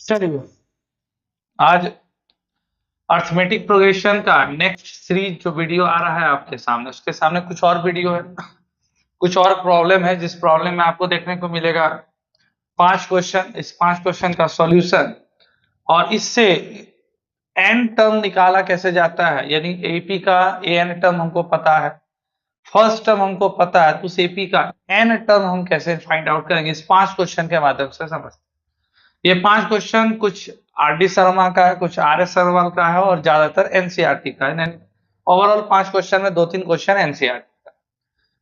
चलिए आज arithmetic progression का नेक्स्ट सीरीज जो वीडियो आ रहा है आपके सामने, उसके सामने कुछ और वीडियो है, कुछ और प्रॉब्लम है। जिस प्रॉब्लम में आपको देखने को मिलेगा 5 क्वेश्चन, इस 5 क्वेश्चन का सॉल्यूशन और इससे एन टर्म निकाला कैसे जाता है। यानी एपी का एन टर्म हमको पता है, फर्स्ट टर्म हमको पता है, तो उस एपी का एन टर्म हम कैसे फाइंड आउट करेंगे, इस 5 क्वेश्चन के माध्यम से समझते हैं। ये 5 क्वेश्चन कुछ आर डी शर्मा का है, कुछ आर एस शर्मा का है और ज्यादातर एनसीईआरटी का है। ओवरऑल 5 क्वेश्चन में 2-3 क्वेश्चन एनसीईआरटी का।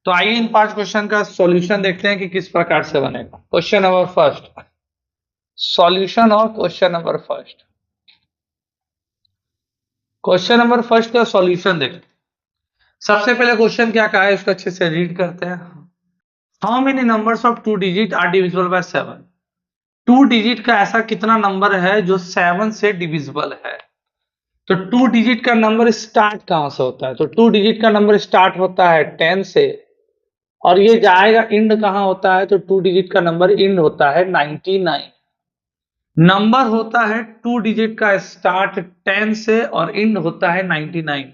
तो आइए इन 5 क्वेश्चन का सॉल्यूशन देखते हैं कि किस प्रकार से बनेगा। क्वेश्चन नंबर फर्स्ट, सॉल्यूशन और question number first. Question number first का सॉल्यूशन देखते हैं। सबसे पहले क्वेश्चन क्या कहा है, इसको अच्छे से रीड करते हैं। How many numbers of 2 digit are divisible by 7? 2 digit का ऐसा कितना नंबर है जो 7 से डिविजिबल है। तो 2 डिजिट का नंबर स्टार्ट कहां से होता है? तो 2 डिजिट का नंबर स्टार्ट होता है 10 से और ये जाएगा इंड कहां होता है? तो 2 डिजिट का नंबर इंड होता है 99। नंबर होता है 2 डिजिट का स्टार्ट 10 से और इंड होता है 99।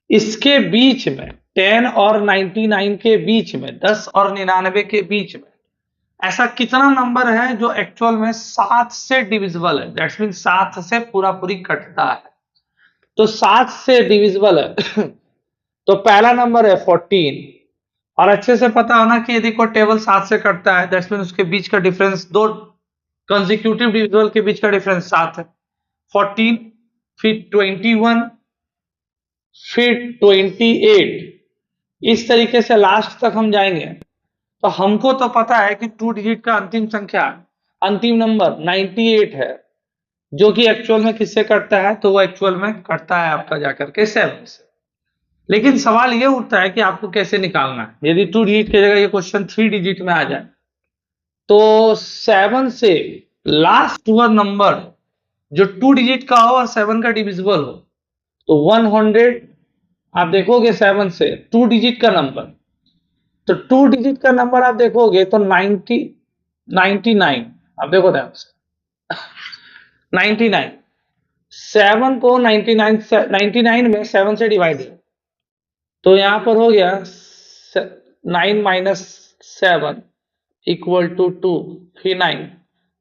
इसके बीच में 10 और 99 के बीच में, 10 और 99 के बीच में ऐसा कितना नंबर है जो एक्चुअल में 7 से डिविजिबल है? दैट्स मीन 7 से पूरा पूरी कटता है। तो 7 से डिविजिबल है तो पहला नंबर है 14। और अच्छे से पता होना कि यदि कोई टेबल 7 से कटता है दैट्स मीन उसके बीच का डिफरेंस, दो कंसेक्यूटिव डिविजिबल के बीच का डिफरेंस 7 है। 14 फिर 21 फिर 28, इस तरीके से लास्ट तक हम जाएंगे। तो हमको तो पता है कि 2 डिजिट का अंतिम संख्या, अंतिम नंबर 98 है, जो कि एक्चुअल में किससे कटता है? तो वो एक्चुअल में कटता है आपका जाकर के 7 से। लेकिन सवाल ये उठता है कि आपको कैसे निकालना है। यदि 2 डिजिट की जगह ये क्वेश्चन 3 डिजिट में आ जाए तो 7 से लास्ट वन नंबर जो 2 डिजिट का हो और 7 का डिविजिबल हो, तो 100 आप देखोगे 7 से 2 डिजिट का नंबर, तो 2 डिजिट का नंबर आप देखोगे तो 99। आप देखो ध्यान से 99, 7 को 99 में 7 से डिवाइड, तो यहां पर हो गया 9 माइनस 7 इक्वल टू 2, फिर 9,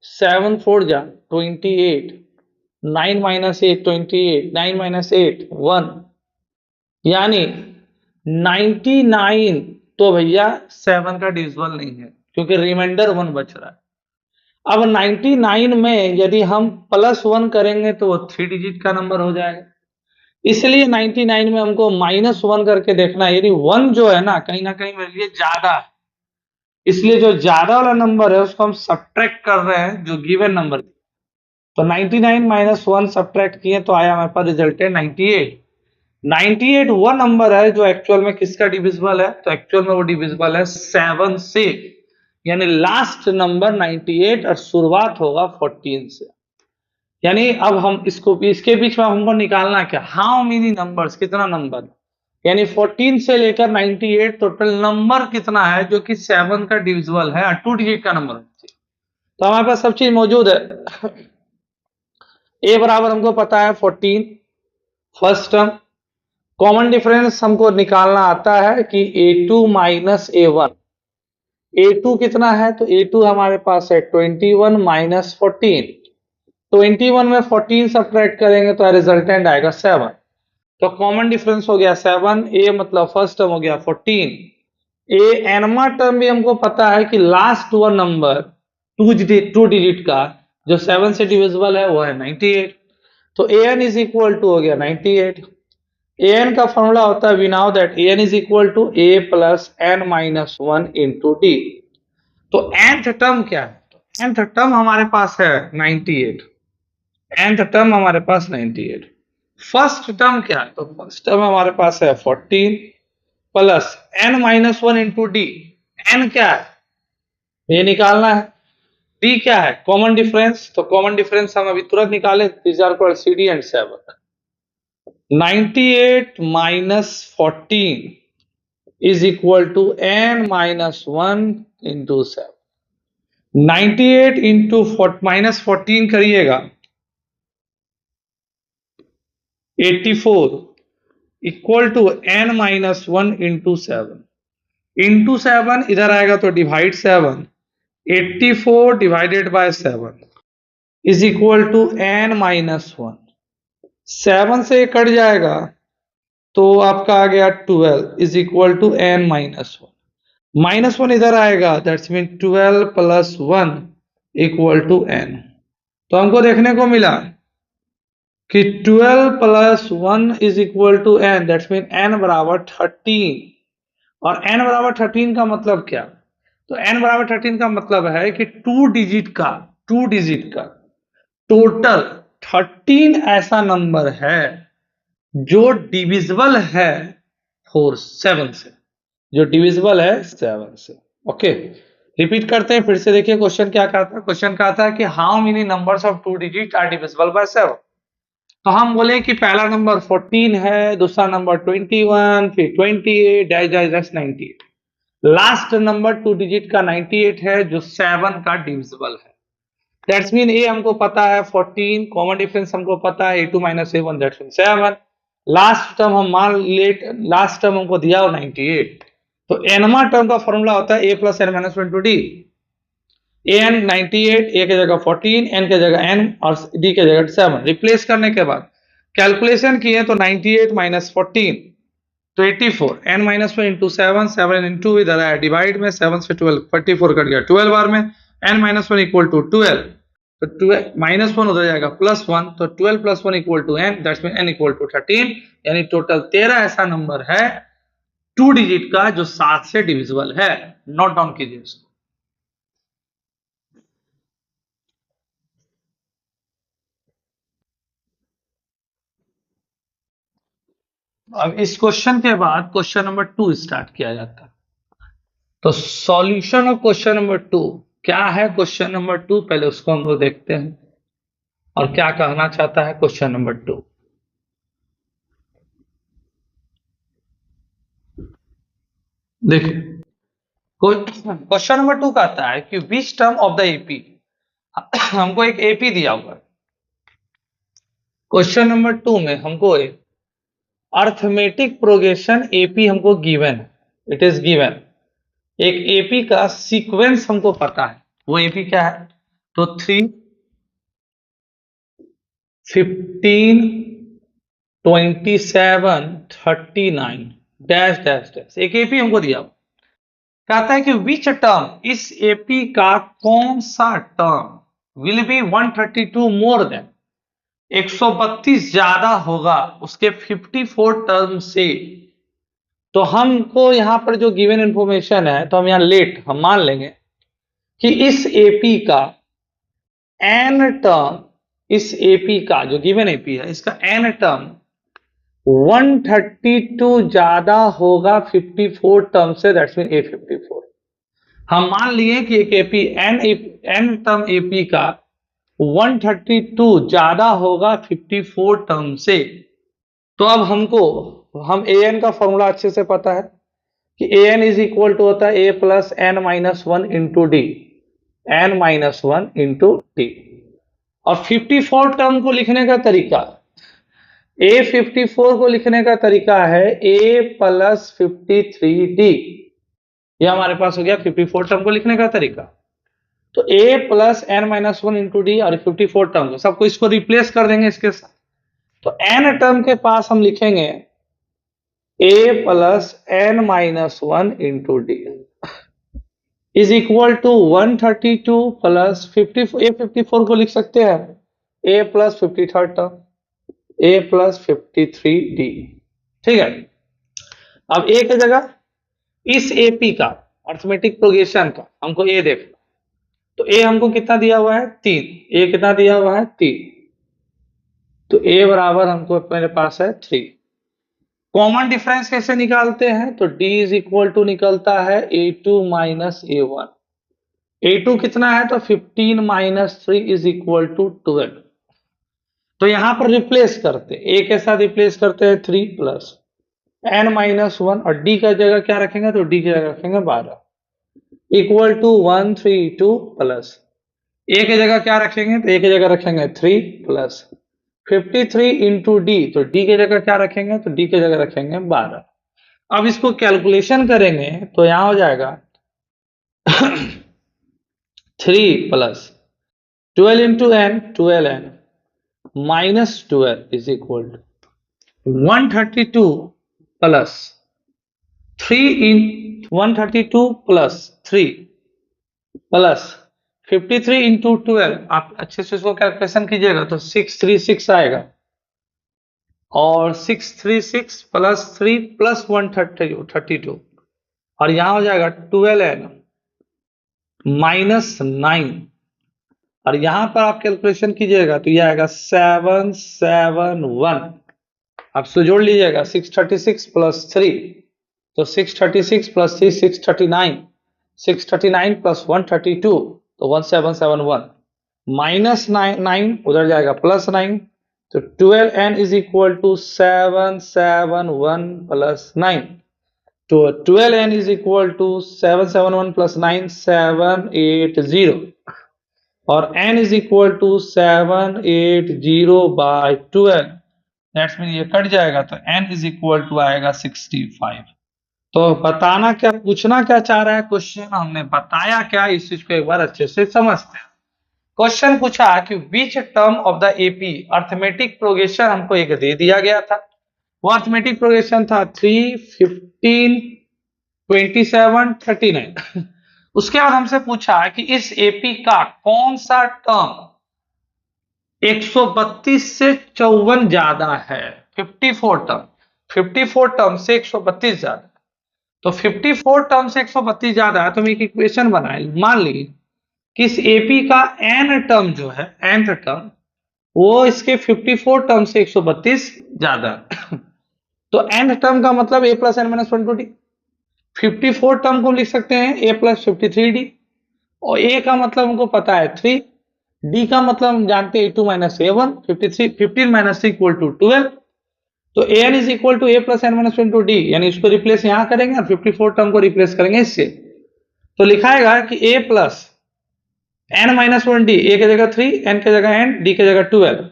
7 4 जा 28, 9 माइनस 8 28, 9 माइनस 8 1, यानी 99। तो भैया 7 का डिविजिबल नहीं है क्योंकि रिमाइंडर 1 बच रहा है। अब 99 में यदि हम +1 करेंगे तो वो 3 डिजिट का नंबर हो जाएगा। इसलिए 99 में हमको -1 करके देखना है, यानी 1 जो है ना कहीं मेरे लिए ज्यादा है, इसलिए जो ज्यादा वाला नंबर है उसको हम सब्ट्रैक्ट कर रहे हैं जो गिवन नंबर। तो 99 माइनस 1 सब्ट्रैक्ट किए तो आया हमारे पास रिजल्ट है 98। 98 वो नंबर है जो एक्चुअल में किसका डिविजिबल है? तो एक्चुअल में वो डिविजिबल है 7 से, यानी लास्ट नंबर 98 और शुरुआत होगा 14 से। यानी अब हम इसको, इसके बीच में हमको निकालना क्या, हाउ मेनी नंबर्स, कितना नंबर, यानी 14 से लेकर 98 टोटल नंबर कितना है जो कि 7 का डिविजिबल है, 2 डिजिट का नंबर। तो हमारे पास सब चीज मौजूद है। ए बराबर हमको पता है 14, फर्स्ट टर्म। कॉमन डिफरेंस हमको निकालना आता है कि a2 माइनस a1। a2 कितना है? तो a2 हमारे पास है 21 माइनस 14। 21 में 14 सब्ट्रैक्ट करेंगे तो रिजल्टेंट आएगा 7। तो कॉमन डिफरेंस हो गया 7, ए मतलब फर्स्ट टर्म हो गया 14। ए एनमा टर्म भी हमको पता है कि लास्ट वन नंबर 2 डिजिट का जो 7 से डिविजिबल है वो है 98। तो A N is equal to हो गया 98। ए एन का फॉर्मूला होता है, we now that A N is equal to A plus N minus 1 into D. तो nth टर्म क्या है? तो nth टर्म हमारे पास है 98। nth टर्म हमारे पास 98। फर्स्ट टर्म क्या है? तो फर्स्ट टर्म हमारे पास है 14 plus n minus 1 into D. n क्या है ये निकालना है। डी क्या है? Common difference. तो कॉमन डिफरेंस हम अभी तुरंत निकाले, these are called C D and 7। 98 minus 14 is equal to n minus 1 into 7। 98 into -14 करिएगा 84 इक्वल टू n -1 इंटू 7 इधर आएगा तो divide 7, 84 divided by 7 is equal to n -1। 7 से कट जाएगा तो आपका आ गया 12 इज इक्वल टू n -1। -1 इधर आएगा, that's mean 12 plus 1 equal to n। तो हमको देखने को मिला कि 12 plus 1 is equal to n, that's mean n बराबर 13। और n बराबर 13 का मतलब क्या? तो n बराबर 13 का मतलब है कि टू डिजिट का टोटल 13 ऐसा नंबर है जो डिविजिबल है 7 से, जो डिविजिबल है 7 से। ओके, रिपीट करते हैं फिर से। देखिए क्वेश्चन क्या कहता है। क्वेश्चन कहता है कि how many numbers of two digit are divisible by 7। तो हम बोले कि पहला नंबर 14 है, दूसरा नंबर 21, फिर 28 dash dash dash 98। Last number two digit का 98 है जो 7 का डिविजिबल है। दैट्स मीन ए हमको पता है 14, कॉमन डिफरेंस हमको पता है a2 - a1 that's mean 7। Last term हम मान ले, लास्ट टर्म हमको दिया हो 98। तो एनवा टर्म का फॉर्मूला होता है a + n - 1 × d। an 98, a के जगह 14, n के जगह n और d के जगह 7। रिप्लेस करने के बाद कैलकुलेशन किए तो 98 - 14 तो 84, n - 1 इंटू 7, 7 इंटू इधर आया डिवाइड में, 7 से 12 44 कट गया 12 बार में, n - 1 इक्वल टू 12। तो 12 -1 उधर जाएगा +1, तो 12 + 1 equal to n, that's mean n equal to 13। यानी टोटल 13 ऐसा नंबर है टू डिजिट का जो 7 से डिविजिबल है। नोट डाउन कीजिए इसको। अब इस क्वेश्चन के बाद क्वेश्चन नंबर 2 स्टार्ट किया जाता है। तो सॉल्यूशन ऑफ क्वेश्चन नंबर 2 क्या है? क्वेश्चन नंबर 2 पहले उसको हम लोग देखते हैं और क्या कहना चाहता है क्वेश्चन नंबर 2। देखिए क्वेश्चन नंबर 2 कहता है कि which term of the AP, हमको एक एपी दिया हुआ है। क्वेश्चन नंबर 2 में हमको एक अर्थमेटिक प्रोग्रेशन एपी हमको गिवन है, इट इज गिवन। एक एपी का सीक्वेंस हमको पता है, वो एपी क्या है? तो 3, 15, 27, 39 डैश डैश डैश एक एपी हमको दिया हुआ। कहता है कि विच टर्म, इस एपी का कौन सा term will be 132 more than, 132 ज्यादा होगा उसके 54 टर्म से। तो हमको यहां पर जो गिवन इंफॉर्मेशन है, तो हम यहां लेट हम मान लेंगे कि इस एपी का एन टर्म, इस एपी का जो गिवन एपी है इसका एन टर्म 132 ज्यादा होगा 54 टर्म से, दैट्स मीन A54। हम मान लिए कि एक एपी एन टर्म एपी का 132 ज्यादा होगा 54 टर्म से। तो अब हम an का फॉर्मूला अच्छे से पता है कि an इज इक्वल टू होता है a + n - 1 into D, n - 1 into D. और 54 टर्म को लिखने का तरीका, A54 को लिखने का तरीका है a + 53d। ये हमारे पास हो गया 54 टर्म को लिखने का तरीका। तो a + n - 1 इंटू डी और 54 टर्म को सबको इसको रिप्लेस कर देंगे इसके साथ। तो n टर्म के पास हम लिखेंगे a + n - 1 into D is equal to 132 plus 54 को लिख सकते हैं a + 53 टर्म, a + 53d। ठीक है, अब a की जगह इस एपी का अर्थमेटिक प्रोग्रेशन का हमको a देखना। तो a हमको कितना दिया हुआ है? 3। a कितना दिया हुआ है? 3। तो a बराबर हमको मेरे पास है 3। कॉमन डिफरेंस कैसे निकालते हैं? तो d इज इक्वल टू निकलता है a2 - a1। a2 कितना है? तो 15 - 3 इज इक्वल टू 12। तो यहां पर रिप्लेस करते, a के साथ रिप्लेस करते हैं 3 + n - 1 और d का जगह क्या रखेंगे? तो d की जगह रखेंगे 12। इक्वल टू 132 प्लस ए की जगह क्या रखेंगे, तो ए की जगह रखेंगे 3 प्लस 53 इंटू डी, तो डी की जगह क्या रखेंगे, तो डी की जगह रखेंगे 12। अब इसको कैलकुलेशन करेंगे तो यहां हो जाएगा 3 plus 12 into N 12n minus 12 is equal to 132 plus 3 इन 132 प्लस 3 प्लस 53 इंटू 12, आप अच्छे से इसको कैलकुलेशन कीजिएगा तो 636 आएगा, और 636 प्लस 3 प्लस 132, और यहां हो जाएगा 12n माइनस 9, और यहां पर आप कैलकुलेशन कीजिएगा तो यह आएगा 771। आप इसको जोड़ लीजिएगा 636 प्लस 3, तो 636 प्लस 3 639, 639 प्लस 132 तो 1771, माइनस 9 उधर जाएगा प्लस 9, तो 12n is equal to 771 plus 9, तो 12n is equal to 771 plus 9 780, और n is equal to 780 by 12, that's mean ये कट जाएगा तो n इज इक्वल टू आएगा 65। तो बताना क्या, पूछना क्या चाह रहा है क्वेश्चन, हमने बताया क्या, इस चीज को एक बार अच्छे से समझते हैं। क्वेश्चन पूछा कि which term of the AP arithmetic progression, हमको एक दे दिया गया था, वो अर्थमेटिक प्रोग्रेशन था 3, 15, 27, 39। उसके बाद हमसे पूछा कि इस एपी का कौन सा टर्म 132 से 54 ज्यादा है, 54 टर्म, 54 टर्म से 132 ज्यादा, तो 54 टर्म से 132 ज्यादा है, तो हम एक इक्वेशन बनाए, मान ली कि इस एपी का एन टर्म जो है, nth टर्म, वो इसके 54 टर्म से 132 ज्यादा है। तो nth टर्म का मतलब a plus N minus 1 to D, 54 term को लिख सकते हैं a प्लस 53d, और a का मतलब हमको पता है 3, d का मतलब हम जानते हैं 2 minus a1, 53 15 minus 3 equal to 12, तो an is equal to a plus N minus 1 to D, यानी इसको रिप्लेस यहां करेंगे और 54 टर्म को रिप्लेस करेंगे इससे, तो लिखाएगा कि a plus N minus 1 d, a की जगह 3, एन की जगह n, डी की जगह 12,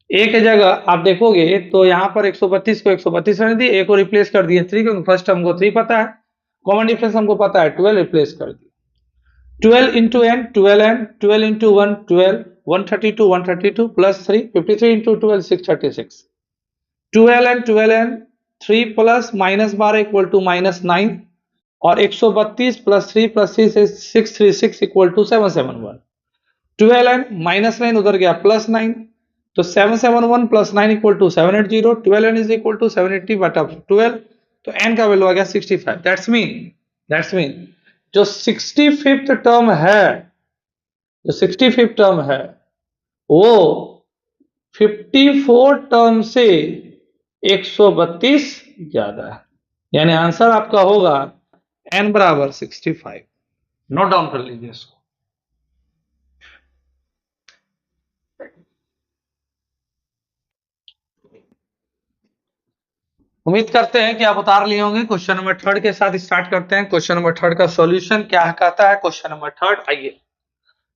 ए की जगह आप देखोगे तो यहां पर 132 को 132 रहने दिए, ए को रिप्लेस कर दिए 3, क्योंकि फर्स्ट टर्म को 3 पता है, कॉमन डिफरेंस हमको पता है 12, रिप्लेस कर दिए 12 into N 12n, 12 into 1 12, 132 132 plus 3 53 into 12 636, 12n 3 plus minus 12 equal to minus 9, और 132 प्लस 3 प्लस 3 से 636 इक्वल टू 771, 12n माइनस 9 उधर गया प्लस 9, तो 771 plus 9 equal to 780, 12n is equal to 780 बटा 12, तो n का वैल्यू आ गया 65। दैट्स मीन जो 65th टर्म है, जो 65th टर्म है वो 54 टर्म से 132 ज्यादा है, यानी आंसर आपका होगा n बराबर 65। नोट डाउन कर लीजिए इसको। उम्मीद करते हैं कि आप उतार लिए होंगे। क्वेश्चन नंबर 3 के साथ स्टार्ट करते हैं। क्वेश्चन नंबर 3 का सॉल्यूशन क्या कहता है, क्वेश्चन नंबर 3 आइए।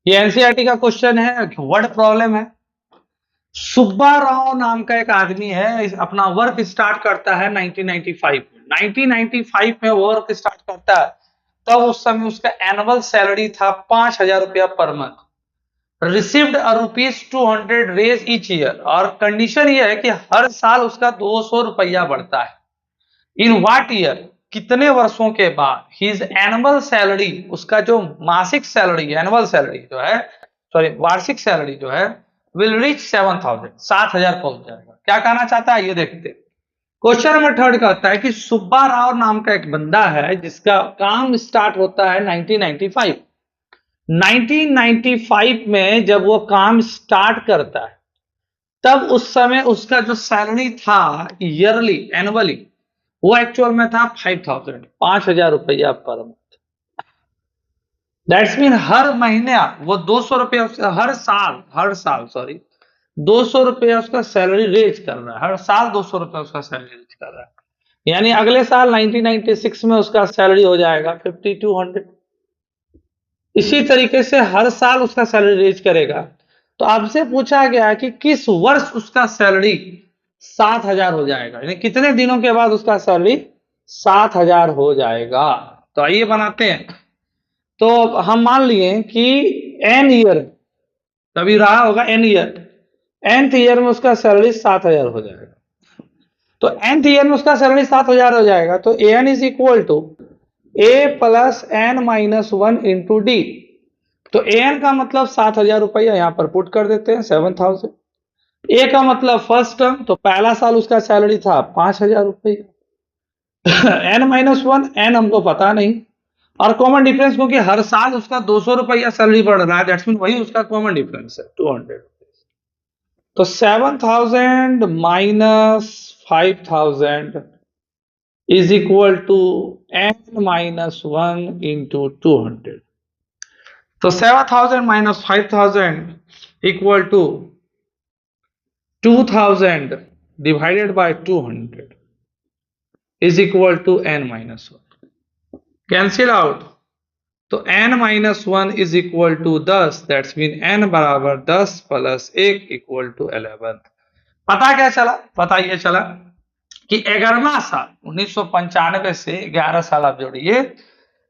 ये एनसीईआरटी का क्वेश्चन है, वर्ड प्रॉब्लम है। सुब्बा राव नाम का एक आदमी है, अपना वर्क स्टार्ट करता है 1995 में। 1995 में वर्क स्टार्ट करता है, तब उस समय उसका एनुअल सैलरी था 5,000 रुपया per month, received ₹200 raise each year, और कंडीशन ये है कि हर साल उसका 200 रुपया बढ़ता है। इन व्हाट ईयर, कितने वर्षों के बाद, हिज एनुअल सैलरी, उसका जो मासिक सैलरी, एनुअल सैलरी जो है, सॉरी वार्षिक सैलरी जो है, विल रीच 7,000, 7,000 पहुंच जाएगा। क्या कहना चाहता है ये देखते हैं। क्वेश्चन नंबर 3 कहता है कि सुब्बा राव नाम का एक बंदा है जिसका काम स्टार्ट होता है 1995। 1995 में जब वो काम स्टार्ट करता है, तब उस समय उसका जो सैलरी था ईयरली, एनुअली, वो एक्चुअल में था 5,000, 5,000 रुपया पर मंथ। दैट्स मीन हर महीने वो 200 रुपया, हर साल सॉरी 200 रुपया उसका सैलरी रेज कर रहा है, हर साल 200 रुपया उसका सैलरी रेज कर रहा है। यानी अगले साल 1996 में उसका सैलरी हो जाएगा 5,200। इसी तरीके से हर साल उसका सैलरी रेज करेगा। तो आपसे पूछा गया कि किस वर्ष उसका सैलरी 7,000 हो जाएगा, यानी कितने दिनों के बाद उसका सैलरी 7,000 हो जाएगा। तो आइए बनाते हैं। तो हम मान लिए कि एन ईयर, तभी रहा होगा एन ईयर, nth ईयर में उसका सैलरी 7,000 हो जाएगा। तो nth ईयर में उसका सैलरी 7,000 हो जाएगा, तो an is equal to a plus N minus one into D. तो an का मतलब 7,000 रुपया यहां पर पुट कर देते हैं 7,000। ए का मतलब फर्स्ट टर्म, तो पहला साल उसका सैलरी था 5,000 रुपया। एन माइनस वन, एन हमको पता नहीं, और कॉमन डिफरेंस क्योंकि हर साल उसका 200 रुपया सैलरी बढ़ रहा है, दैट्स मीन वही उसका कॉमन डिफरेंस है 200। तो 7,000 minus 5,000 is equal to n minus 1 into 200. तो 7,000 minus 5,000 equal to 2,000 divided by 200 is equal to n minus 1. Cancel out. तो n minus 1 is equal to 10, that's mean n बराबर 10 plus 1 equal to 11। पता क्या चला? बताइए चला कि 11वां साल 1995 से 11 साल आप जोड़िए,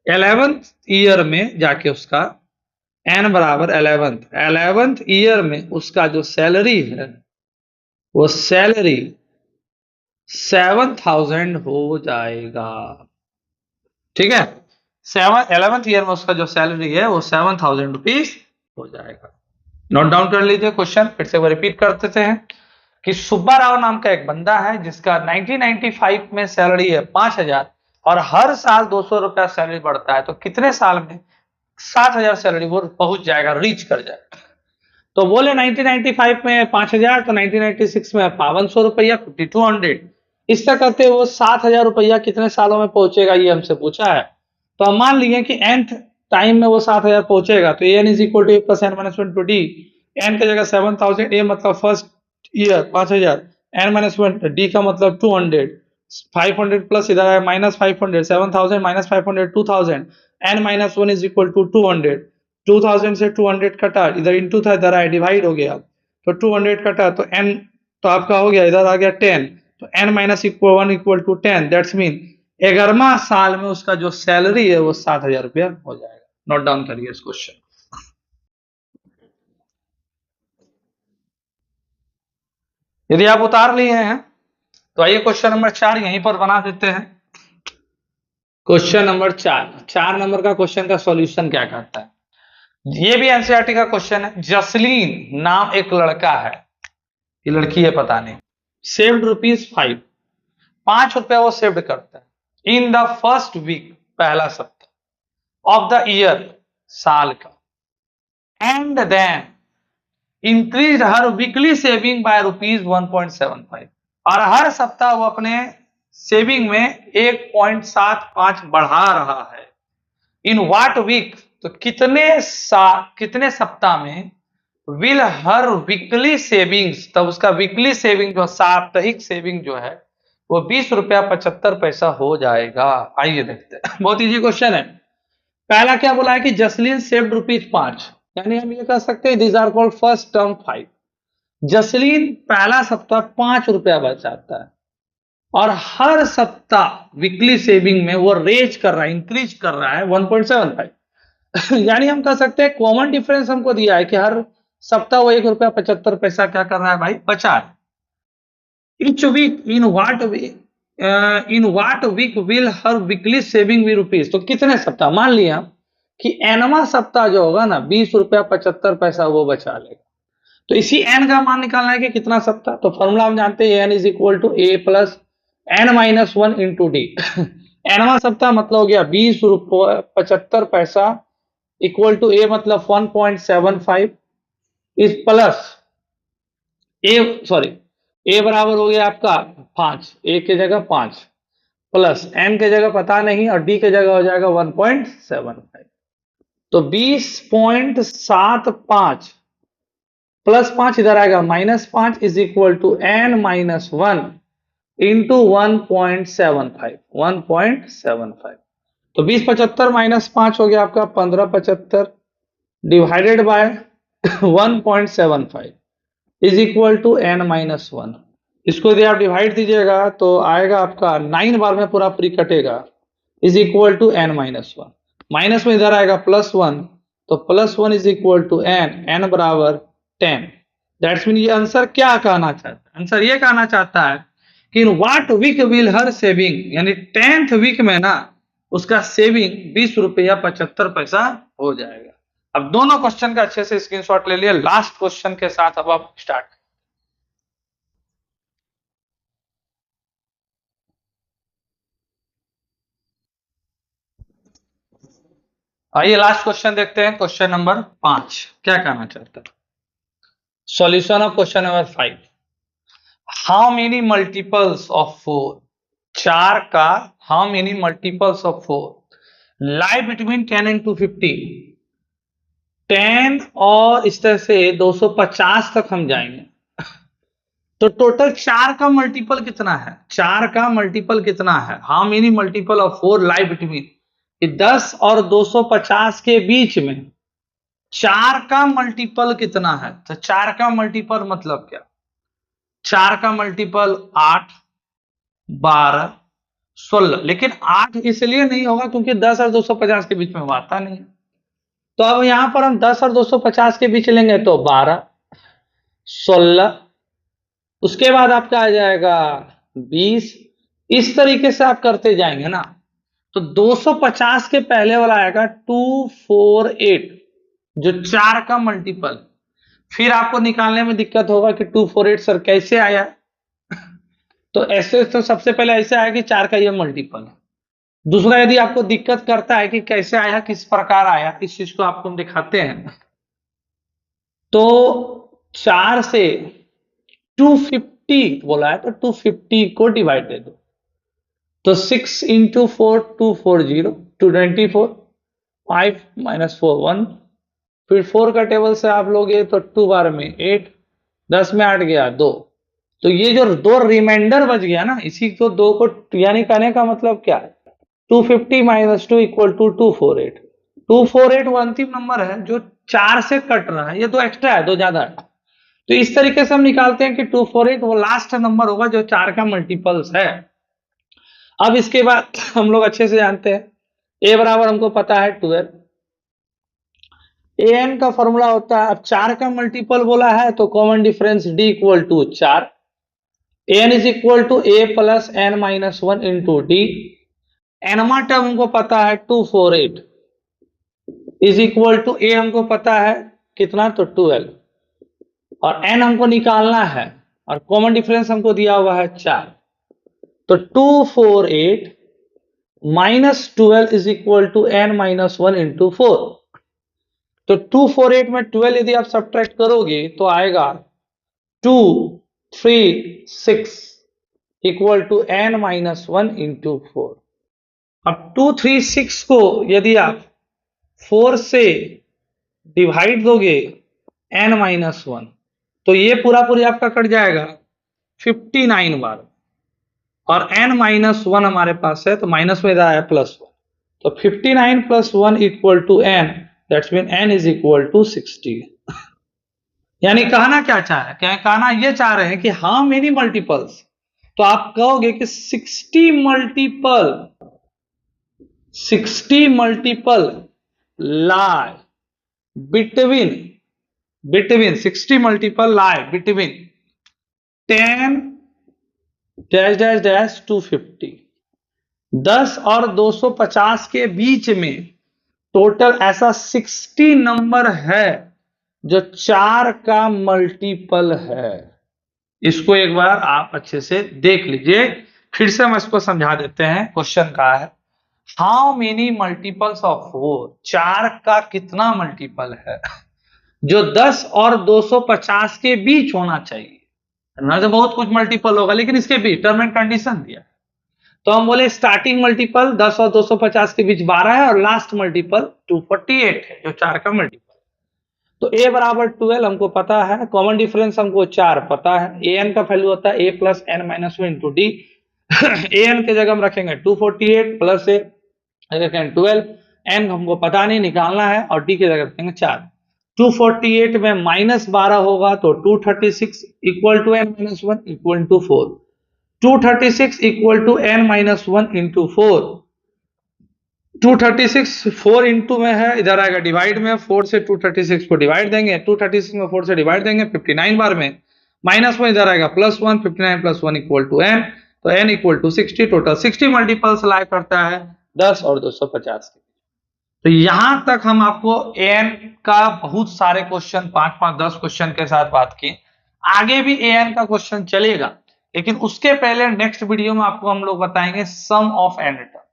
11th ईयर में जाके उसका n बराबर 11th ईयर में उसका जो सैलरी है वो सैलरी 7,000 हो जाएगा। ठीक है, 11th ईयर में उसका जो सैलरी है वो 7,000 रुपीज हो जाएगा। नोट डाउन कर लीजिए क्वेश्चन, फिर से वो रिपीट कर देते हैं कि सुब्बा राव नाम का एक बंदा है जिसका 1995 में सैलरी है 5,000 और हर साल 200 रुपया सैलरी बढ़ता है, तो कितने साल में 7,000 सैलरी वो पहुंच जाएगा, रीच कर जाएगा। तो बोले 1995 में 5,000, तो 1996 में 5,100 रुपया 5,200, इस तरह करते वो 7,000 रुपया कितने सालों में पहुंचेगा ये हमसे पूछा है। तो हम मान लिए कि nth टाइम में वो 7,000 पहुंचेगा, तो n is equal to a plus N minus one to D. N की जगह 7,000, a मतलब first year 5,000, N minus one, D का मतलब 200, 500 प्लस इधर है minus 500, 7,000 minus 500 2,000, N minus one is equal to 200। 2,000 से 200 कटा, इधर इंटू था इधर आया डिवाइड हो गया, तो 200 कटा तो n तो आपका हो गया, इधर आ गया 10, तो n minus equal 1 equal to 10, that's mean 11वां साल में उसका जो सैलरी है वो 7,000 रुपया हो जाएगा। नोट डाउन करिए इस क्वेश्चन। यदि आप उतार लिए हैं तो आइए क्वेश्चन नंबर 4 यहीं पर बना देते हैं। क्वेश्चन नंबर 4 नंबर का क्वेश्चन का सॉल्यूशन क्या करता है, ये भी एनसीईआरटी का क्वेश्चन है। जसलीन नाम एक लड़का है, ये लड़की है पता नहीं, सेव्ड ₹5, 5 रुपया वो सेव्ड करता है इन द फर्स्ट वीक, पहला सप्ताह ऑफ द ईयर, साल का, and then increase her weekly saving by ₹1.75, और हर सप्ताह वो अपने सेविंग में 1.75 बढ़ा रहा है। इन व्हाट वीक, तो कितने सप्ताह में विल हर वीकली सेविंग्स, तब उसका वीकली सेविंग जो साप्ताहिक सेविंग जो है वो 20 रुपया 75 पैसा हो जाएगा। आइए देखते हैं, बहुत इजी क्वेश्चन है। पहला क्या बोला है कि जसलीन सेव्ड ₹5, यानी हम ये कह सकते हैं these are called first term 5। Jasleen पहला सप्ताह 5 रुपया बचाता है और हर सप्ताह वीकली सेविंग में वो रेज कर रहा है, इंक्रीज कर रहा है 1.75। यानी हम कह सकते हैं कॉमन डिफरेंस हमको दिया है कि हर सप्ताह वो 1 रुपया 75 पैसा क्या कर रहा है भाई, बचा है। Each week in what week will her weekly saving be rupees, तो कितने सप्ताह, मान लिया कि nवां सप्ताह जो होगा ना 20 रुपया 75 पैसा वो बचा लेगा। तो इसी n का मान निकालना है कि कितना सप्ताह, तो फॉर्मूला हम जानते हैं n is equal to a plus n minus one into d. nवां सप्ताह मतलब हो गया 20 रुपया 75 पैसा इक्वल टू a मतलब 1.75 इज प्लस ए बराबर हो गया आपका 5, ए की जगह 5 प्लस एन की जगह पता नहीं और डी की जगह हो जाएगा 1.75, तो 20.75 प्लस 5 इधर आएगा -5 is equal to n -1 into 1.75। तो 2075 माइनस 5 हो गया आपका 1575 divided by 1.75 is equal to n minus 1। इसको यदि आप डिवाइड दीजिएगा तो आएगा आपका 9 बार में पूरा पूरी कटेगा, is equal to n minus 1। Minus में इधर आएगा प्लस 1, तो plus 1 is equal to n बराबर 10। दैट्स मीन ये आंसर क्या कहना चाहता है? आंसर ये कहना चाहता है कि in what week will her saving, यानी 10th वीक में ना उसका सेविंग 20 रुपया 75 पैसा हो जाएगा। अब दोनों क्वेश्चन का अच्छे से स्क्रीनशॉट ले लिया। लास्ट क्वेश्चन के साथ अब आप स्टार्ट। आइए लास्ट क्वेश्चन देखते हैं। क्वेश्चन नंबर 5 क्या कहना चाहता है? Solution of question number 5, how many multiples of 4, 4 का how many multiples of 4 lie between 10 and 250। 10 और इस तरह से 250 तक हम जाएंगे। तो टोटल 4 का मल्टीपल कितना है? 4 का मल्टीपल कितना है? How many multiple of 4 lie between, 10 और 250 के बीच में 4 का मल्टीपल कितना है? तो 4 का मल्टीपल मतलब क्या? 4 का मल्टीपल 8, 12, 16, लेकिन 8 इसलिए नहीं होगा क्योंकि 10 और 250 के बीच में वो आता नहीं है। तो अब यहां पर हम 10 और 250 के बीच लेंगे तो 12, 16, उसके बाद आपका आ जाएगा 20। इस तरीके से आप करते जाएंगे ना। तो 250 के पहले वाला आएगा 248, जो 4 का मल्टीपल। फिर आपको निकालने में दिक्कत होगा कि 248 सर कैसे आया? तो ऐसे तो सबसे पहले ऐसे आया कि 4 का ये मल्टीपल है। दूसरा, यदि आपको दिक्कत करता है कि कैसे आया, किस प्रकार आया, इस चीज को आपको हम दिखाते हैं। तो 4 से 250 बोला है तो 250 को डिवाइड दे दो। तो 6 इंटू 4 240, 224, 5 माइनस 4 1, फिर 4 का टेबल से आप लोगे तो 2 बार में 8, 10 में 8 गया 2। तो ये जो 2 रिमाइंडर बच गया ना, इसी को 2 को, यानी कहने का मतलब क्या है, 250 माइनस 2 इक्वल टू 248। 248 वो अंतिम नंबर है जो 4 से कट रहा है, ये 2 एक्स्ट्रा है, 2 ज्यादा है। तो इस तरीके से हम निकालते हैं कि 248 वो लास्ट नंबर होगा जो 4 का मल्टीपल्स है। अब इसके बाद हम लोग अच्छे से जानते हैं a बराबर हमको पता है 12, an का फॉर्मूला होता है, अब 4 का मल्टीपल बोला है तो common difference d equal to 4, an is equal to a plus n minus 1 into d. एनवा टर्म हमको पता है 248 इज इक्वल टू a हमको पता है कितना, तो 12, और n हमको निकालना है और कॉमन डिफरेंस हमको दिया हुआ है 4। तो 248 माइनस 12 is equal to n minus 1 into 4। तो 248 में 12 यदि आप सब्ट्रैक्ट करोगे तो आएगा 236 equal to n minus 1 into 4। अब 236 को यदि आप 4 से डिवाइड दोगे n माइनस 1, तो ये पूरा पूरी आपका कट जाएगा 59 बार, और n माइनस 1 हमारे पास है तो माइनस में आया प्लस 1, तो 59 plus 1 equal to n, that's mean n is equal to 60। यानी कहना क्या चाह रहे हैं? क्या कहना ये चाह रहे हैं कि हाउ मेनी मल्टीपल्स, तो आप कहोगे कि 60 multiple lie between 60 multiple lie between 10 dash dash dash 250, 10 और 250 के बीच में टोटल ऐसा 60 नंबर है जो 4 का मल्टीपल है। इसको एक बार आप अच्छे से देख लीजिए। फिर से हम इसको समझा देते हैं। क्वेश्चन का है हाउ मेनी मल्टीपल्स ऑफ 4, 4 का कितना मल्टीपल है जो 10 और 250 के बीच होना चाहिए। ना तो बहुत कुछ मल्टीपल होगा, लेकिन इसके बीच टर्म एंड कंडीशन दिया। तो हम बोले स्टार्टिंग मल्टीपल 10 और 250 के बीच 12 है, और लास्ट मल्टीपल 248 है जो 4 का मल्टीपल। तो a बराबर 12 हमको पता है, कॉमन डिफरेंस हमको 4 पता है, an का वैल्यू होता है a plus n minus 1 into D. an के जगह हम रखेंगे 248 प्लस a, सेकेंड 12, n हमको पता नहीं, निकालना है, और d की जगह रखेंगे 4। 248 में -12 होगा तो 236 equal to n minus 1 equal to 4। 236 equal to n minus 1 into 4। 236 4 into में है, इधर आएगा डिवाइड में, 4 से 236 को डिवाइड देंगे, 236 में 4 से डिवाइड देंगे 59 बार में, माइनस में इधर आएगा +1, 59 + 1 इक्वल टू n, तो n equal to 60, total 60 multiples lie करता है 10 और 250 के। तो यहां तक हम आपको an का बहुत सारे क्वेश्चन 5-5-10 क्वेश्चन के साथ बात की। आगे भी an का क्वेश्चन चलेगा, लेकिन उसके पहले नेक्स्ट वीडियो में आपको हम लोग बताएंगे सम ऑफ n टर्म,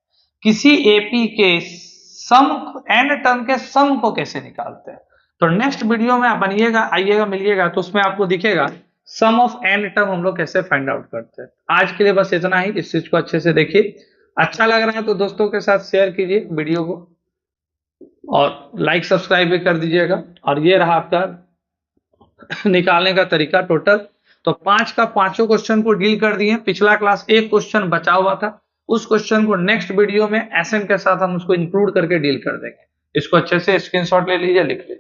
किसी एपी के सम, n टर्म के सम को कैसे निकालते हैं। तो नेक्स्ट वीडियो में बनिएगा, आइएगा, मिलिएगा, तो उसमें आपको दिखेगा सम ऑफ n टर्म हम लोग कैसे फाइंड आउट करते हैं। आज के लिए बस इतना ही, इस चीज को अच्छे से देखिए, अच्छा लग रहा है तो दोस्तों के साथ शेयर कीजिए वीडियो को, और लाइक सब्सक्राइब भी कर दीजिएगा। और ये रहा आपका निकालने का तरीका टोटल। तो 5 का 5 क्वेश्चन को डील कर दिए। पिछला क्लास एक क्वेश्चन बचा हुआ था, उस क्वेश्चन को नेक्स्ट वीडियो में एसएन के साथ हम उसको इंक्लूड करके डील कर देंगे। इसको अच्छे से स्क्रीनशॉट ले लीजिए, लिख लीजिए।